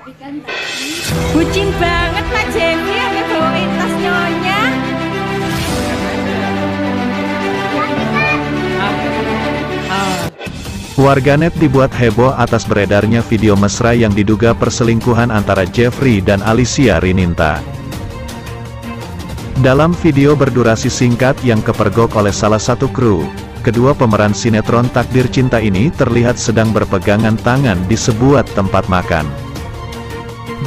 Bucin banget Pak Jeffrey, ada bawain tas nyonya. Warganet dibuat heboh atas beredarnya video mesra yang diduga perselingkuhan antara Jeffrey dan Alicia Rininta. Dalam video berdurasi singkat yang kepergok oleh salah satu kru, kedua pemeran sinetron Takdir Cinta ini terlihat sedang berpegangan tangan di sebuah tempat makan.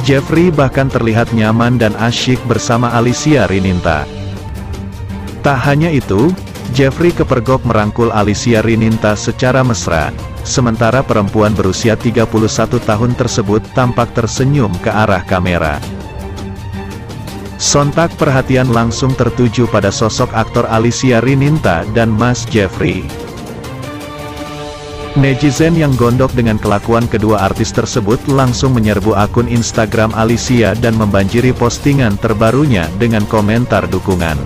Jeffrey bahkan terlihat nyaman dan asyik bersama Alicia Rininta. Tak hanya itu, Jeffrey kepergok merangkul Alicia Rininta secara mesra, sementara perempuan berusia 31 tahun tersebut tampak tersenyum ke arah kamera. Sontak perhatian langsung tertuju pada sosok aktor Alicia Rininta dan Mas Jeffrey. Netizen yang gondok dengan kelakuan kedua artis tersebut langsung menyerbu akun Instagram Alicia dan membanjiri postingan terbarunya dengan komentar dukungan.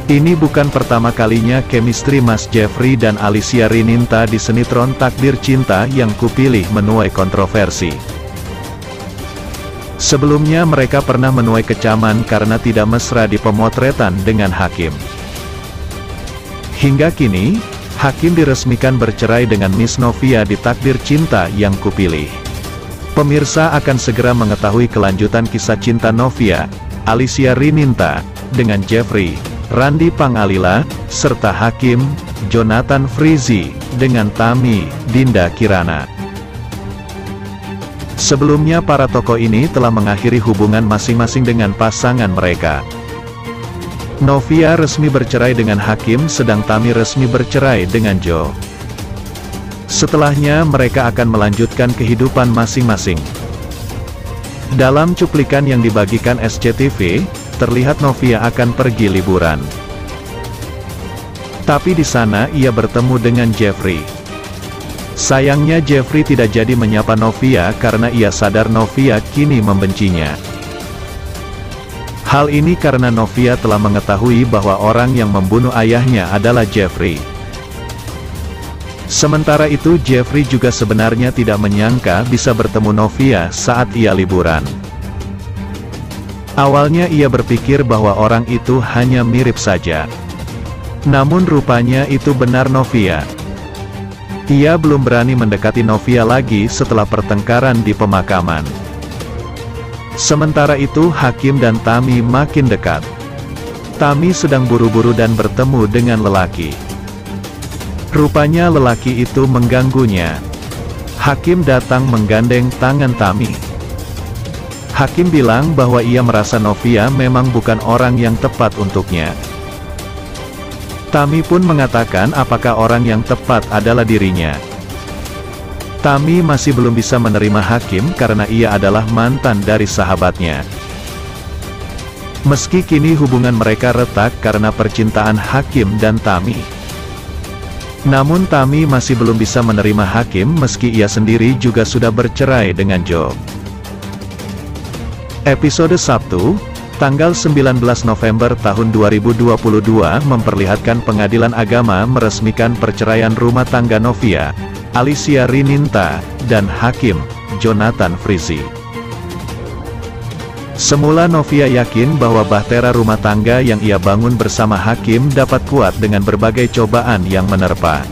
Ini bukan pertama kalinya chemistry Mas Jeffrey dan Alicia Rininta di sinetron Takdir Cinta yang kupilih menuai kontroversi. Sebelumnya mereka pernah menuai kecaman karena tidak mesra di pemotretan dengan Hakim. Hingga kini, Hakim diresmikan bercerai dengan Miss Novia di Takdir Cinta yang kupilih. Pemirsa akan segera mengetahui kelanjutan kisah cinta Novia, Alicia Rininta, dengan Jeffrey, Randy Pangalila, serta Hakim, Jonathan Frizzy, dengan Tami, Dinda Kirana. Sebelumnya para tokoh ini telah mengakhiri hubungan masing-masing dengan pasangan mereka. Novia resmi bercerai dengan Hakim sedang Tami resmi bercerai dengan Joe. Setelahnya mereka akan melanjutkan kehidupan masing-masing. Dalam cuplikan yang dibagikan SCTV, terlihat Novia akan pergi liburan. Tapi di sana ia bertemu dengan Jeffrey. Sayangnya Jeffrey tidak jadi menyapa Novia karena ia sadar Novia kini membencinya. Hal ini karena Novia telah mengetahui bahwa orang yang membunuh ayahnya adalah Jeffrey. Sementara itu Jeffrey juga sebenarnya tidak menyangka bisa bertemu Novia saat ia liburan. Awalnya ia berpikir bahwa orang itu hanya mirip saja. Namun rupanya itu benar Novia. Ia belum berani mendekati Novia lagi setelah pertengkaran di pemakaman. Sementara itu Hakim dan Tami makin dekat. Tami sedang buru-buru dan bertemu dengan lelaki. Rupanya lelaki itu mengganggunya. Hakim datang menggandeng tangan Tami. Hakim bilang bahwa ia merasa Novia memang bukan orang yang tepat untuknya. Tami pun mengatakan apakah orang yang tepat adalah dirinya. Tami masih belum bisa menerima Hakim karena ia adalah mantan dari sahabatnya. Meski kini hubungan mereka retak karena percintaan Hakim dan Tami. Namun Tami masih belum bisa menerima Hakim meski ia sendiri juga sudah bercerai dengan Joe. Episode Sabtu, tanggal 19 November tahun 2022 memperlihatkan Pengadilan Agama meresmikan perceraian rumah tangga Novia, Alicia Rininta, dan Hakim, Jonathan Frizzy. Semula Novia yakin bahwa bahtera rumah tangga yang ia bangun bersama Hakim dapat kuat dengan berbagai cobaan yang menerpa.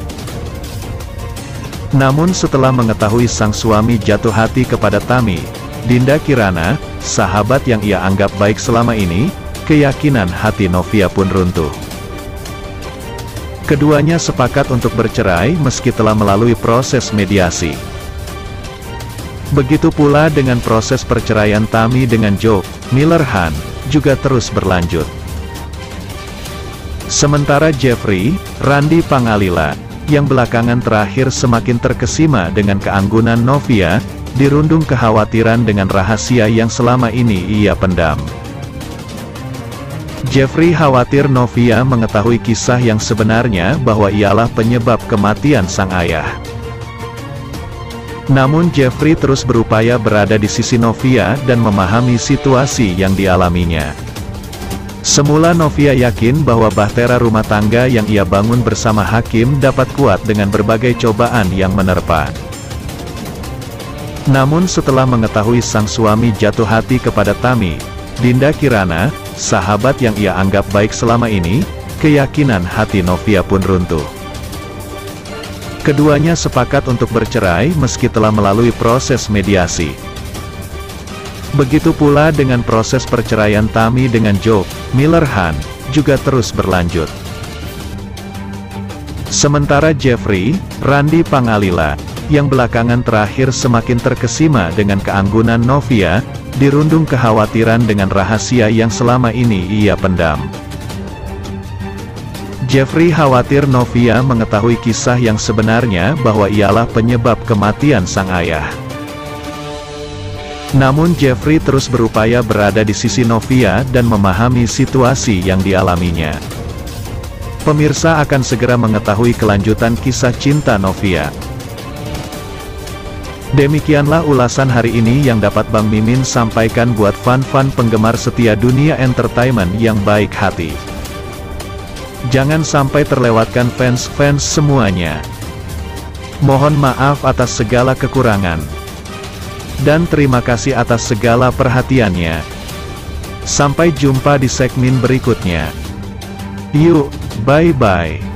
Namun setelah mengetahui sang suami jatuh hati kepada Tami, Dinda Kirana, sahabat yang ia anggap baik selama ini, keyakinan hati Novia pun runtuh. Keduanya sepakat untuk bercerai meski telah melalui proses mediasi. Begitu pula dengan proses perceraian Tami dengan Joe Miller Han, juga terus berlanjut. Sementara Jeffrey, Randy Pangalila, yang belakangan terakhir semakin terkesima dengan keanggunan Novia, dirundung kekhawatiran dengan rahasia yang selama ini ia pendam. Jeffrey khawatir Novia mengetahui kisah yang sebenarnya bahwa ialah penyebab kematian sang ayah. Namun Jeffrey terus berupaya berada di sisi Novia dan memahami situasi yang dialaminya. Semula Novia yakin bahwa bahtera rumah tangga yang ia bangun bersama Hakim dapat kuat dengan berbagai cobaan yang menerpa. Namun setelah mengetahui sang suami jatuh hati kepada Tami, Dinda Kirana, sahabat yang ia anggap baik selama ini, keyakinan hati Novia pun runtuh. Keduanya sepakat untuk bercerai meski telah melalui proses mediasi. Begitu pula dengan proses perceraian Tami dengan Joe Miller-Han, juga terus berlanjut. Sementara Jeffrey Randy Pangalila, yang belakangan terakhir semakin terkesima dengan keanggunan Novia, dirundung kekhawatiran dengan rahasia yang selama ini ia pendam. Jeffrey khawatir Novia mengetahui kisah yang sebenarnya bahwa ialah penyebab kematian sang ayah. Namun Jeffrey terus berupaya berada di sisi Novia dan memahami situasi yang dialaminya. Pemirsa akan segera mengetahui kelanjutan kisah cinta Novia. Demikianlah ulasan hari ini yang dapat Bang Mimin sampaikan buat fan-fan penggemar setia dunia entertainment yang baik hati. Jangan sampai terlewatkan fans-fans semuanya. Mohon maaf atas segala kekurangan. Dan terima kasih atas segala perhatiannya. Sampai jumpa di segmen berikutnya. Yuk, bye-bye.